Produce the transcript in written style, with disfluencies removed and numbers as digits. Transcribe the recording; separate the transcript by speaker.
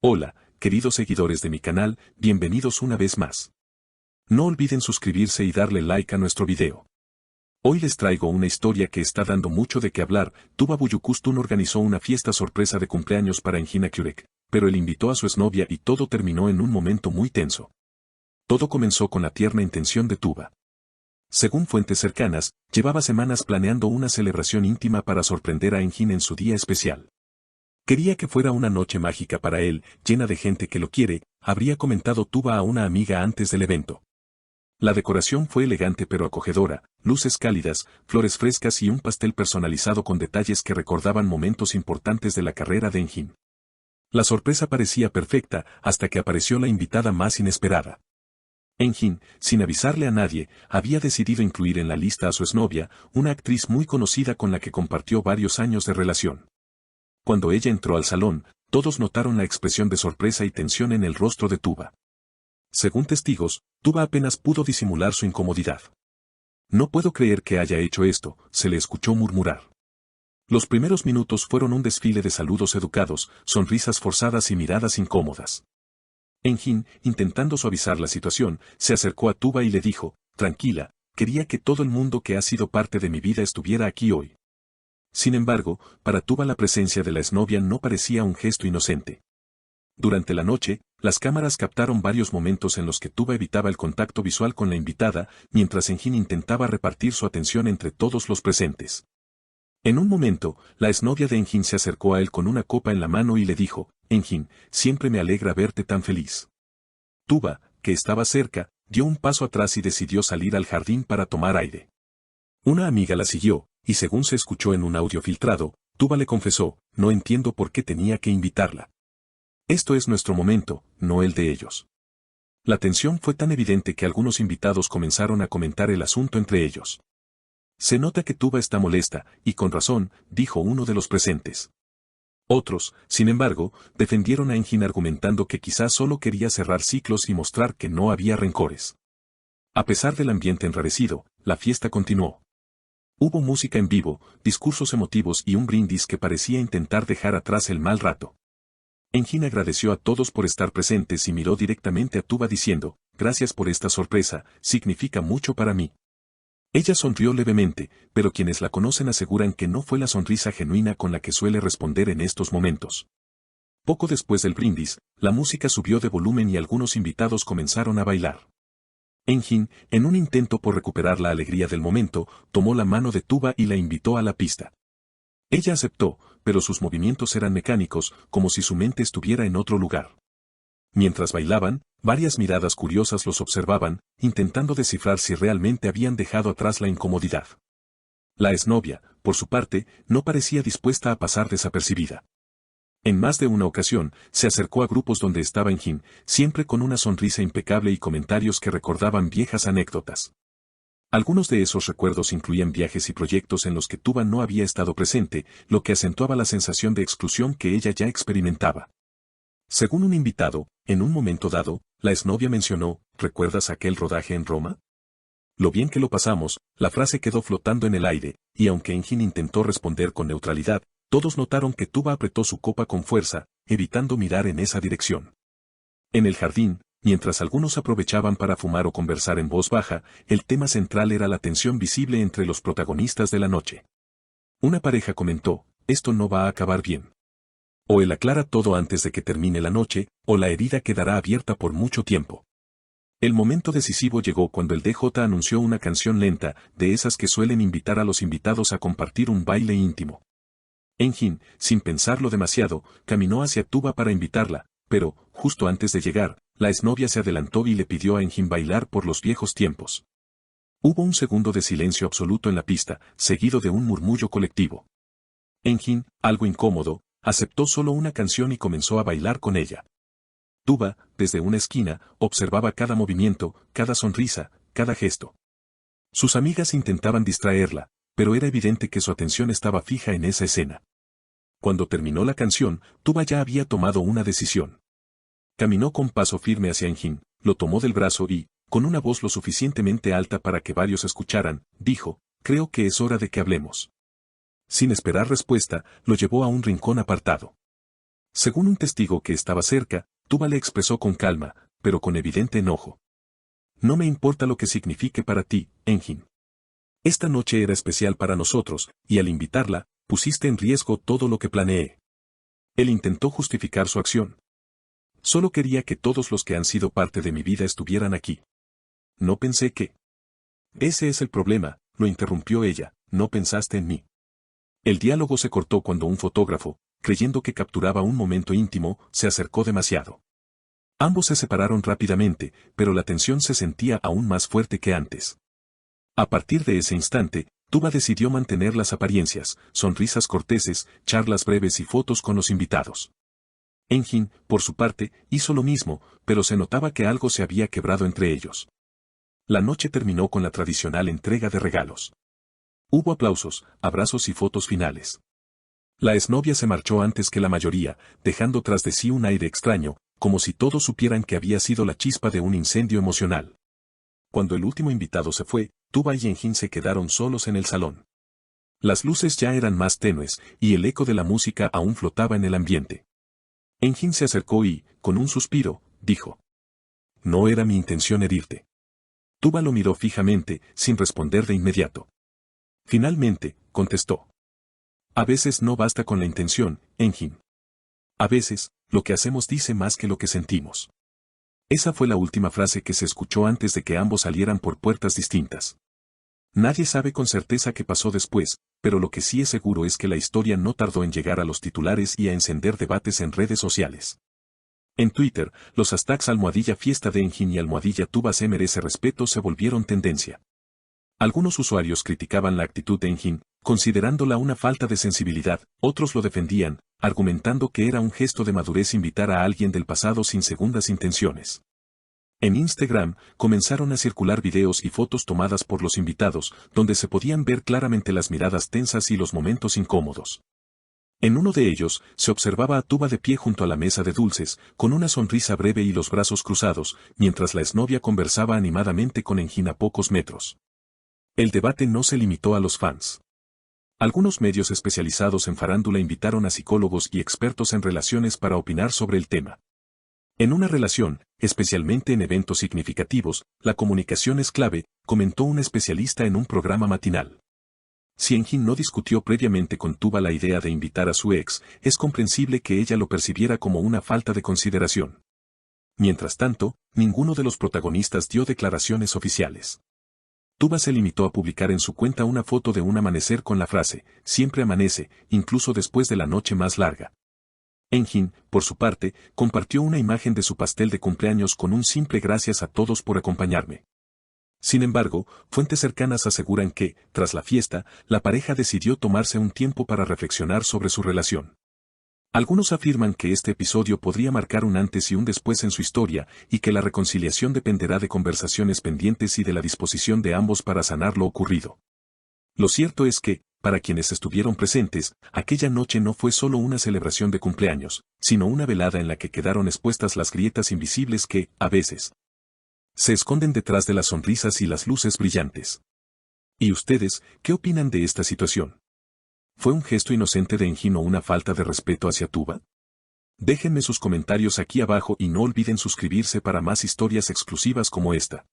Speaker 1: Hola, queridos seguidores de mi canal, bienvenidos una vez más. No olviden suscribirse y darle like a nuestro video. Hoy les traigo una historia que está dando mucho de qué hablar. Tuba Büyüküstün organizó una fiesta sorpresa de cumpleaños para Engin Akyürek, pero él invitó a su exnovia y todo terminó en un momento muy tenso. Todo comenzó con la tierna intención de Tuba. Según fuentes cercanas, llevaba semanas planeando una celebración íntima para sorprender a Engin en su día especial. Quería que fuera una noche mágica para él, llena de gente que lo quiere, habría comentado Tuba a una amiga antes del evento. La decoración fue elegante pero acogedora, luces cálidas, flores frescas y un pastel personalizado con detalles que recordaban momentos importantes de la carrera de Engin. La sorpresa parecía perfecta hasta que apareció la invitada más inesperada. Engin, sin avisarle a nadie, había decidido incluir en la lista a su exnovia, una actriz muy conocida con la que compartió varios años de relación. Cuando ella entró al salón, todos notaron la expresión de sorpresa y tensión en el rostro de Tuba. Según testigos, Tuba apenas pudo disimular su incomodidad. No puedo creer que haya hecho esto, se le escuchó murmurar. Los primeros minutos fueron un desfile de saludos educados, sonrisas forzadas y miradas incómodas. Engin, intentando suavizar la situación, se acercó a Tuba y le dijo, tranquila, quería que todo el mundo que ha sido parte de mi vida estuviera aquí hoy. Sin embargo, para Tuba la presencia de la exnovia no parecía un gesto inocente. Durante la noche, las cámaras captaron varios momentos en los que Tuba evitaba el contacto visual con la invitada, mientras Engin intentaba repartir su atención entre todos los presentes. En un momento, la exnovia de Engin se acercó a él con una copa en la mano y le dijo, Engin, siempre me alegra verte tan feliz. Tuba, que estaba cerca, dio un paso atrás y decidió salir al jardín para tomar aire. Una amiga la siguió, y según se escuchó en un audio filtrado, Tuba le confesó, no entiendo por qué tenía que invitarla. Esto es nuestro momento, no el de ellos. La tensión fue tan evidente que algunos invitados comenzaron a comentar el asunto entre ellos. Se nota que Tuba está molesta, y con razón, dijo uno de los presentes. Otros, sin embargo, defendieron a Engin argumentando que quizás solo quería cerrar ciclos y mostrar que no había rencores. A pesar del ambiente enrarecido, la fiesta continuó. Hubo música en vivo, discursos emotivos y un brindis que parecía intentar dejar atrás el mal rato. Engin agradeció a todos por estar presentes y miró directamente a Tuba diciendo, gracias por esta sorpresa, significa mucho para mí. Ella sonrió levemente, pero quienes la conocen aseguran que no fue la sonrisa genuina con la que suele responder en estos momentos. Poco después del brindis, la música subió de volumen y algunos invitados comenzaron a bailar. Engin, en un intento por recuperar la alegría del momento, tomó la mano de Tuba y la invitó a la pista. Ella aceptó, pero sus movimientos eran mecánicos, como si su mente estuviera en otro lugar. Mientras bailaban, varias miradas curiosas los observaban, intentando descifrar si realmente habían dejado atrás la incomodidad. La exnovia, por su parte, no parecía dispuesta a pasar desapercibida. En más de una ocasión, se acercó a grupos donde estaba Engin, siempre con una sonrisa impecable y comentarios que recordaban viejas anécdotas. Algunos de esos recuerdos incluían viajes y proyectos en los que Tuba no había estado presente, lo que acentuaba la sensación de exclusión que ella ya experimentaba. Según un invitado, en un momento dado, la exnovia mencionó, ¿recuerdas aquel rodaje en Roma? Lo bien que lo pasamos, la frase quedó flotando en el aire, y aunque Engin intentó responder con neutralidad, todos notaron que Tuba apretó su copa con fuerza, evitando mirar en esa dirección. En el jardín, mientras algunos aprovechaban para fumar o conversar en voz baja, el tema central era la tensión visible entre los protagonistas de la noche. Una pareja comentó, esto no va a acabar bien. O él aclara todo antes de que termine la noche, o la herida quedará abierta por mucho tiempo. El momento decisivo llegó cuando el DJ anunció una canción lenta, de esas que suelen invitar a los invitados a compartir un baile íntimo. Engin, sin pensarlo demasiado, caminó hacia Tuba para invitarla, pero, justo antes de llegar, la exnovia se adelantó y le pidió a Engin bailar por los viejos tiempos. Hubo un segundo de silencio absoluto en la pista, seguido de un murmullo colectivo. Engin, algo incómodo, aceptó solo una canción y comenzó a bailar con ella. Tuba, desde una esquina, observaba cada movimiento, cada sonrisa, cada gesto. Sus amigas intentaban distraerla, pero era evidente que su atención estaba fija en esa escena. Cuando terminó la canción, Tuba ya había tomado una decisión. Caminó con paso firme hacia Engin, lo tomó del brazo y, con una voz lo suficientemente alta para que varios escucharan, dijo, creo que es hora de que hablemos. Sin esperar respuesta, lo llevó a un rincón apartado. Según un testigo que estaba cerca, Tuba le expresó con calma, pero con evidente enojo. No me importa lo que signifique para ti, Engin. Esta noche era especial para nosotros, y al invitarla, pusiste en riesgo todo lo que planeé. Él intentó justificar su acción. Solo quería que todos los que han sido parte de mi vida estuvieran aquí. No pensé que... Ese es el problema, lo interrumpió ella, no pensaste en mí. El diálogo se cortó cuando un fotógrafo, creyendo que capturaba un momento íntimo, se acercó demasiado. Ambos se separaron rápidamente, pero la tensión se sentía aún más fuerte que antes. A partir de ese instante, Tuba decidió mantener las apariencias, sonrisas corteses, charlas breves y fotos con los invitados. Engin, por su parte, hizo lo mismo, pero se notaba que algo se había quebrado entre ellos. La noche terminó con la tradicional entrega de regalos. Hubo aplausos, abrazos y fotos finales. La exnovia se marchó antes que la mayoría, dejando tras de sí un aire extraño, como si todos supieran que había sido la chispa de un incendio emocional. Cuando el último invitado se fue, Tuba y Engin se quedaron solos en el salón. Las luces ya eran más tenues, y el eco de la música aún flotaba en el ambiente. Engin se acercó y, con un suspiro, dijo: No era mi intención herirte. Tuba lo miró fijamente, sin responder de inmediato. Finalmente, contestó: A veces no basta con la intención, Engin. A veces, lo que hacemos dice más que lo que sentimos. Esa fue la última frase que se escuchó antes de que ambos salieran por puertas distintas. Nadie sabe con certeza qué pasó después, pero lo que sí es seguro es que la historia no tardó en llegar a los titulares y a encender debates en redes sociales. En Twitter, los hashtags #fiesta de Engin y #Tuba se merece respeto se volvieron tendencia. Algunos usuarios criticaban la actitud de Engin, considerándola una falta de sensibilidad, otros lo defendían, argumentando que era un gesto de madurez invitar a alguien del pasado sin segundas intenciones. En Instagram, comenzaron a circular videos y fotos tomadas por los invitados, donde se podían ver claramente las miradas tensas y los momentos incómodos. En uno de ellos, se observaba a Tuba de pie junto a la mesa de dulces, con una sonrisa breve y los brazos cruzados, mientras la exnovia conversaba animadamente con Engin a pocos metros. El debate no se limitó a los fans. Algunos medios especializados en farándula invitaron a psicólogos y expertos en relaciones para opinar sobre el tema. En una relación, especialmente en eventos significativos, la comunicación es clave, comentó un especialista en un programa matinal. Si Engin no discutió previamente con Tuba la idea de invitar a su ex, es comprensible que ella lo percibiera como una falta de consideración. Mientras tanto, ninguno de los protagonistas dio declaraciones oficiales. Tuba se limitó a publicar en su cuenta una foto de un amanecer con la frase: siempre amanece, incluso después de la noche más larga. Engin, por su parte, compartió una imagen de su pastel de cumpleaños con un simple gracias a todos por acompañarme. Sin embargo, fuentes cercanas aseguran que, tras la fiesta, la pareja decidió tomarse un tiempo para reflexionar sobre su relación. Algunos afirman que este episodio podría marcar un antes y un después en su historia, y que la reconciliación dependerá de conversaciones pendientes y de la disposición de ambos para sanar lo ocurrido. Lo cierto es que, para quienes estuvieron presentes, aquella noche no fue solo una celebración de cumpleaños, sino una velada en la que quedaron expuestas las grietas invisibles que, a veces, se esconden detrás de las sonrisas y las luces brillantes. ¿Y ustedes, qué opinan de esta situación? ¿Fue un gesto inocente de Engin o una falta de respeto hacia Tuba? Déjenme sus comentarios aquí abajo y no olviden suscribirse para más historias exclusivas como esta.